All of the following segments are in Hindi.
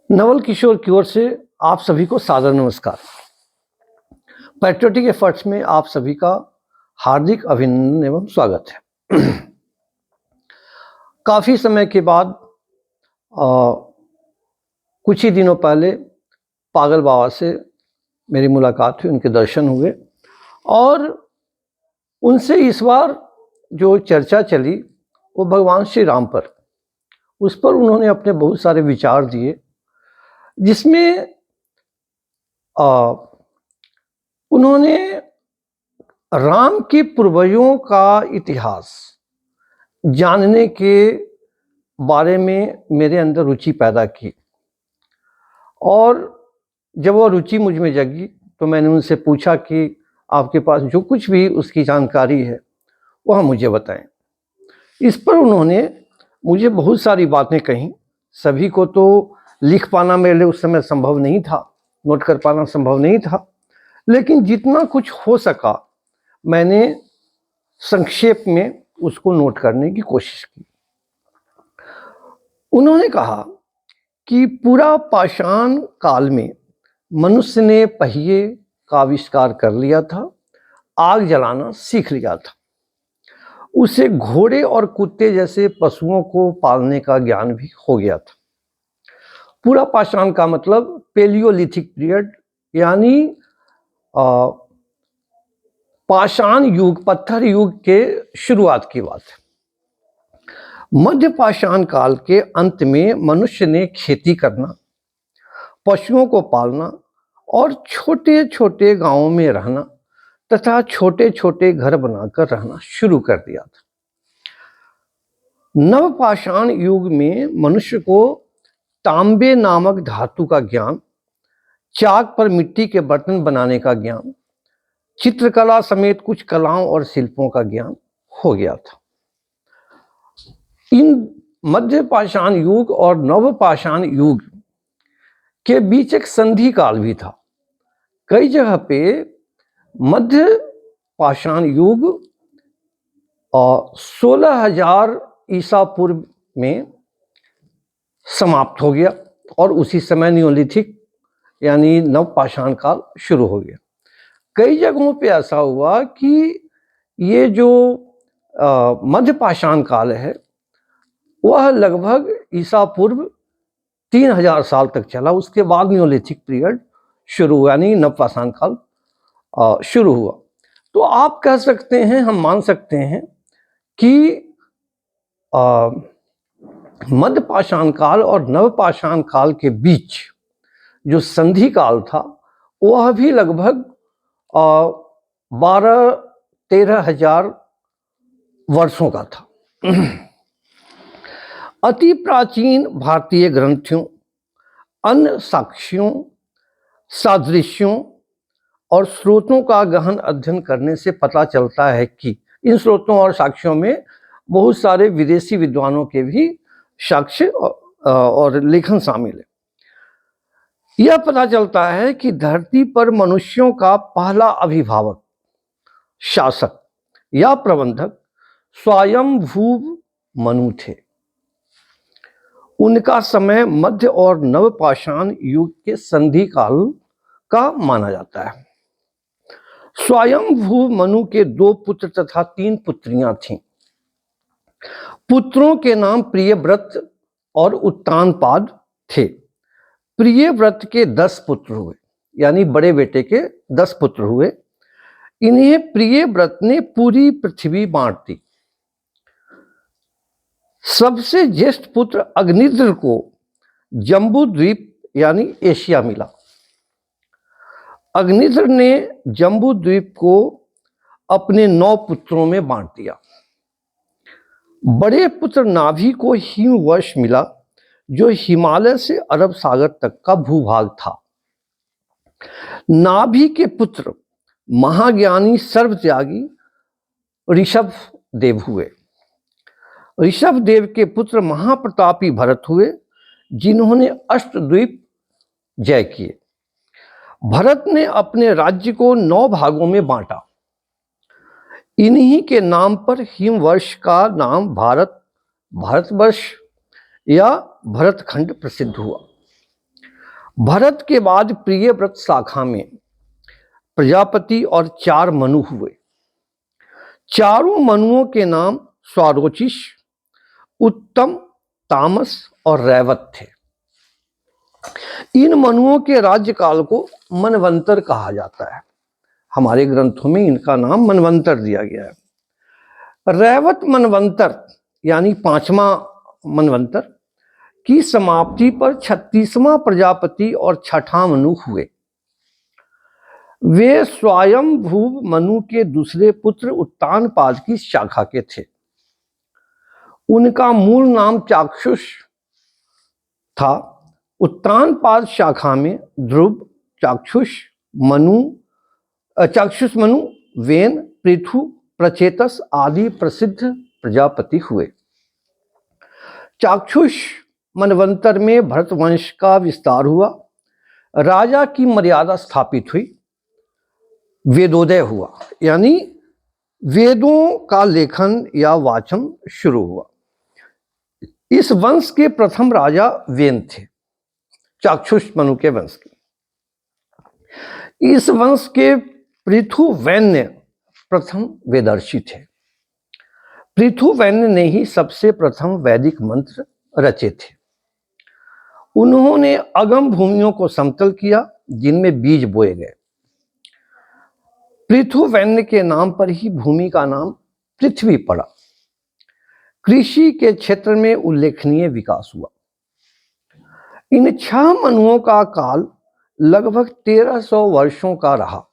नवल किशोर की ओर से आप सभी को सादर नमस्कार। पैट्रियोटिक एफर्ट्स में आप सभी का हार्दिक अभिनंदन एवं स्वागत है। काफ़ी समय के बाद कुछ ही दिनों पहले पागल बाबा से मेरी मुलाकात हुई, उनके दर्शन हुए और उनसे इस बार जो चर्चा चली वो भगवान श्री राम पर, उस पर उन्होंने अपने बहुत सारे विचार दिए, जिसमें उन्होंने राम के पूर्वजों का इतिहास जानने के बारे में मेरे अंदर रुचि पैदा की और जब वह रुचि मुझ में जगी तो मैंने उनसे पूछा कि आपके पास जो कुछ भी उसकी जानकारी है वह मुझे बताएं। इस पर उन्होंने मुझे बहुत सारी बातें कहीं। सभी को तो लिख पाना मेरे लिए उस समय संभव नहीं था, नोट कर पाना संभव नहीं था, लेकिन जितना कुछ हो सका मैंने संक्षेप में उसको नोट करने की कोशिश की। उन्होंने कहा कि पूरा पाषाण काल में मनुष्य ने पहिए का आविष्कार कर लिया था, आग जलाना सीख लिया था, उसे घोड़े और कुत्ते जैसे पशुओं को पालने का ज्ञान भी हो गया था। पूरा पाषाण का मतलब पेलियोलिथिक पीरियड, यानी पाषाण युग, पत्थर युग के शुरुआत की बात है। मध्य पाषाण काल के अंत में मनुष्य ने खेती करना, पशुओं को पालना और छोटे छोटे गांवों में रहना तथा छोटे छोटे घर बनाकर रहना शुरू कर दिया था। नवपाषाण युग में मनुष्य को तांबे नामक धातु का ज्ञान, चाक पर मिट्टी के बर्तन बनाने का ज्ञान, चित्रकला समेत कुछ कलाओं और शिल्पों का ज्ञान हो गया था। इन मध्य पाषाण युग और नवपाषाण युग के बीच एक संधि काल भी था। कई जगह पे मध्य पाषाण युग 16,000 ईसा पूर्व में समाप्त हो गया और उसी समय नियोलिथिक यानी नवपाषाण काल शुरू हो गया। कई जगहों पे ऐसा हुआ कि ये जो मध्य पाषाण काल है वह लगभग ईसा पूर्व 3,000 साल तक चला। उसके बाद नियोलिथिक पीरियड शुरू हुआ, यानी नवपाषाण काल शुरू हुआ। तो आप कह सकते हैं, हम मान सकते हैं कि मध्य पाषाण काल और नवपाषाण काल के बीच जो संधि काल था वह भी लगभग 12-13 हजार वर्षों का था। अति प्राचीन भारतीय ग्रंथों, अन्य साक्ष्यों, सादृश्यों और स्रोतों का गहन अध्ययन करने से पता चलता है कि इन स्रोतों और साक्ष्यों में बहुत सारे विदेशी विद्वानों के भी साक्ष्य और लेखन शामिल है। यह पता चलता है कि धरती पर मनुष्यों का पहला अभिभावक, शासक या प्रबंधक स्वयंभू मनु थे। उनका समय मध्य और नवपाषाण युग के संधि काल का माना जाता है। स्वयंभू मनु के 2 पुत्र तथा 3 पुत्रियां थीं। पुत्रों के नाम प्रियव्रत और उत्तानपाद थे। प्रियव्रत के 10 पुत्र हुए, यानी बड़े बेटे के 10 पुत्र हुए। इन्हें प्रियव्रत ने पूरी पृथ्वी बांट दी। सबसे ज्येष्ठ पुत्र अग्निद्र को जम्बू द्वीप यानी एशिया मिला। अग्निद्र ने जम्बू द्वीप को अपने 9 पुत्रों में बांट दिया। बड़े पुत्र नाभि को हिमवश मिला, जो हिमालय से अरब सागर तक का भूभाग था। नाभि के पुत्र महाज्ञानी सर्वत्यागी ऋषभ देव हुए। ऋषभ देव के पुत्र महाप्रतापी भरत हुए, जिन्होंने अष्टद्वीप जय किए। भरत ने अपने राज्य को 9 भागों में बांटा। इन्हीं के नाम पर हिमवर्ष का नाम भारतवर्ष या भरतखंड प्रसिद्ध हुआ। भरत के बाद प्रियव्रत शाखा में प्रजापति और 4 मनु हुए। चारों मनुओं के नाम स्वारोचिष, उत्तम, तामस और रैवत थे। इन मनुओं के राज्यकाल को मनवंतर कहा जाता है। हमारे ग्रंथों में इनका नाम मनवंतर दिया गया है। रैवत मनवंतर यानी 5वां मनवंतर की समाप्ति पर 36वां प्रजापति और 6ठा मनु हुए। वे स्वयंभू मनु के दूसरे पुत्र उत्तानपाद की शाखा के थे। उनका मूल नाम चाक्षुष था। उत्तानपाद शाखा में ध्रुव, चाक्षुष मनु, वेन, पृथु, प्रचेतस आदि प्रसिद्ध प्रजापति हुए। चाक्षुष मनवंतर में भरतवंश का विस्तार हुआ, राजा की मर्यादा स्थापित हुई, वेदोदय हुआ यानी वेदों का लेखन या वाचन शुरू हुआ। इस वंश के प्रथम राजा वेन थे, चाक्षुष मनु के वंश के। इस वंश के पृथुवैन्य प्रथम वेदर्षि थे। पृथुवैन्य ने ही सबसे प्रथम वैदिक मंत्र रचे थे। उन्होंने अगम भूमियों को समतल किया जिनमें बीज बोए गए। पृथुवैन्य के नाम पर ही भूमि का नाम पृथ्वी पड़ा। कृषि के क्षेत्र में उल्लेखनीय विकास हुआ। इन 6 मनुओं का काल लगभग 1300 वर्षों का रहा।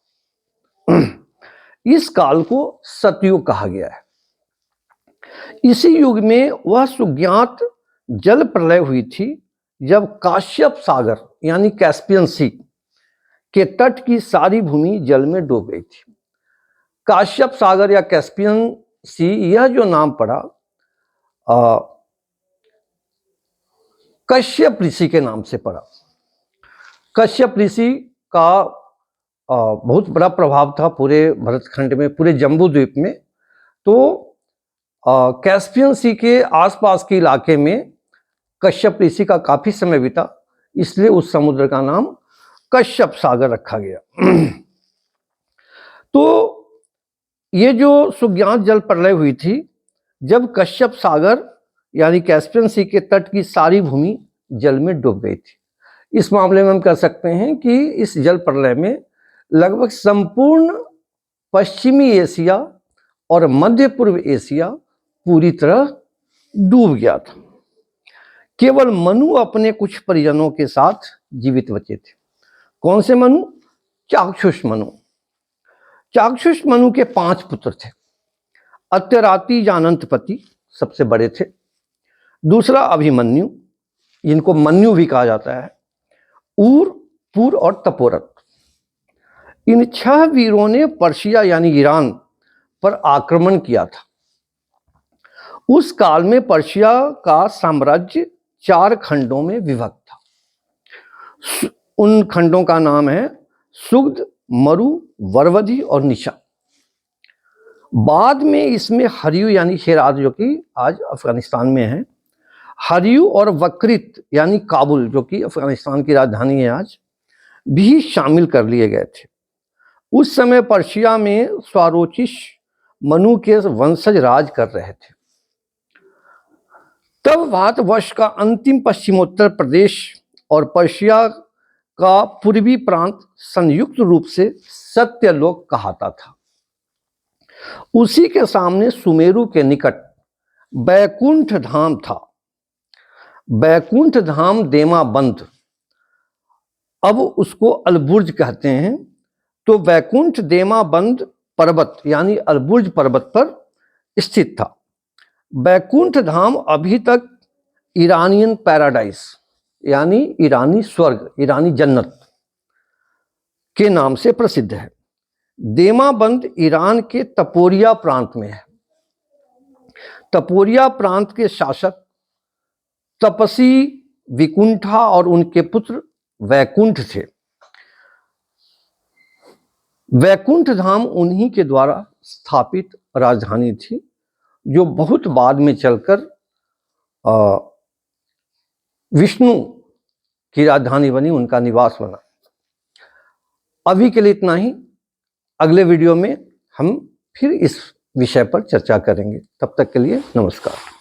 इस काल को सतयुग कहा गया है। इसी युग में वह सुज्ञात जल प्रलय हुई थी जब काश्यप सागर यानी कैस्पियन सी के तट की सारी भूमि जल में डूब गई थी। काश्यप सागर या कैस्पियन सी, यह जो नाम पड़ा कश्यप ऋषि के नाम से पड़ा। कश्यप ऋषि का बहुत बड़ा प्रभाव था पूरे भरतखंड में, पूरे जम्बू द्वीप में। तो कैस्पियन सी के आसपास के इलाके में कश्यप ऋषि का काफी समय बीता, इसलिए उस समुद्र का नाम कश्यप सागर रखा गया। तो ये जो सुज्ञात जल प्रलय हुई थी जब कश्यप सागर यानी कैस्पियन सी के तट की सारी भूमि जल में डूब गई थी। इस मामले में हम कह सकते हैं कि इस जल प्रलय में लगभग संपूर्ण पश्चिमी एशिया और मध्य पूर्व एशिया पूरी तरह डूब गया था। केवल मनु अपने कुछ परिजनों के साथ जीवित बचे थे। कौन से मनु? चाक्षुष मनु। चाक्षुष मनु के 5 पुत्र थे। अत्यराति जानंतपति सबसे बड़े थे। दूसरा अभिमन्यु, जिनको मन्यु भी कहा जाता है, ऊर, पुर और तपोरत। इन 6 वीरों ने पर्शिया यानी ईरान पर आक्रमण किया था। उस काल में पर्शिया का साम्राज्य 4 खंडों में विभक्त था। उन खंडों का नाम है सुग्ध, मरु, वरवधि और निशा। बाद में इसमें हरियु यानी हेरात, जो कि आज अफगानिस्तान में है, हरियु और वक्रित यानी काबुल, जो कि अफगानिस्तान की राजधानी है आज, भी शामिल कर लिए गए थे। उस समय पर्शिया में स्वारोचिष मनु के वंशज राज कर रहे थे। तब भारतवर्ष का अंतिम पश्चिमोत्तर प्रदेश और पर्शिया का पूर्वी प्रांत संयुक्त रूप से सत्यलोक कहलाता था। उसी के सामने सुमेरु के निकट बैकुंठ धाम था। बैकुंठ धाम देमाबंद, अब उसको अलबुर्ज कहते हैं। तो बैकुंठ देमाबंद पर्वत यानी अलबुर्ज पर्वत पर स्थित था। बैकुंठ धाम अभी तक ईरानियन पैराडाइज यानी ईरानी स्वर्ग, ईरानी जन्नत के नाम से प्रसिद्ध है। देमाबंद ईरान के तपोरिया प्रांत में है। तपोरिया प्रांत के शासक तपसी विकुंठा और उनके पुत्र वैकुंठ थे। वैकुंठ धाम उन्हीं के द्वारा स्थापित राजधानी थी, जो बहुत बाद में चलकर विष्णु की राजधानी बनी, उनका निवास बना। अभी के लिए इतना ही। अगले वीडियो में हम फिर इस विषय पर चर्चा करेंगे। तब तक के लिए नमस्कार।